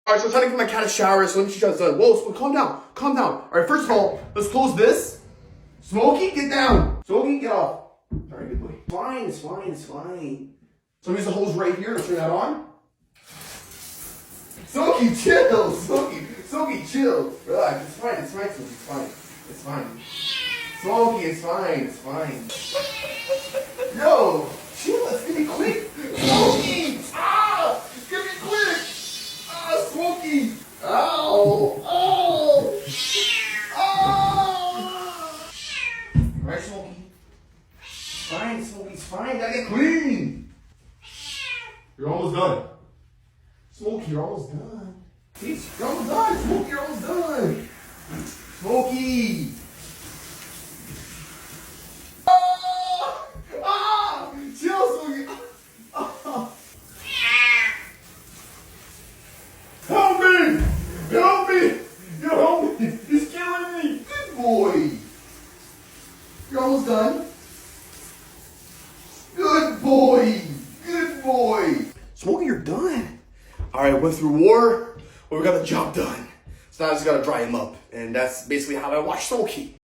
Alright, so I'm trying to give my cat a shower, so let me show you guys done. Whoa, calm down, calm down. Alright, first of all, let's close this. Smokey, get down. Smokey, get off. Alright, good boy. Fine, it's fine, it's fine. So use the hose right here to turn that on. Smokey, chill. Smokey, chill. Relax, it's fine, Smokey, it's fine. It's fine. Smokey, it's fine, it's fine. Yo, chill, it's gonna be quick. Smokey! Ah! It's gonna be quick! Ah, Smokey! Ow! Oh! Oh! Alright, Smokey. Fine, Smokey's fine. Gotta get clean. You're almost done. Smokey, you're almost done. You're almost done. Smokey, you're almost done. Smokey! Chill, Smokey! Help me! Help me! Help me! He's killing me! Good boy! You're almost done. Good boy! Good boy! Smokey, you're done. Alright, went through war, but we got the job done. So now I just gotta dry him up. And that's basically how I wash Smokey.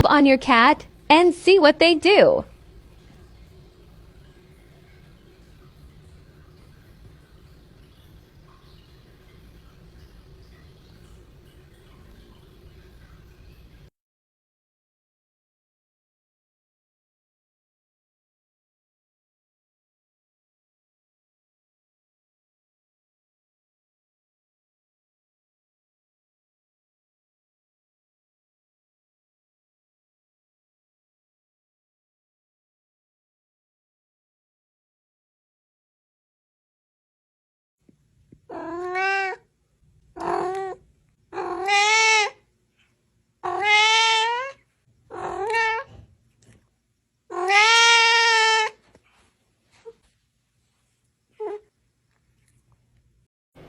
On your cat and see what they do.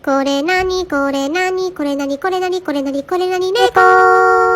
これなにこれなにこれなにこれなにこれなにこれなに猫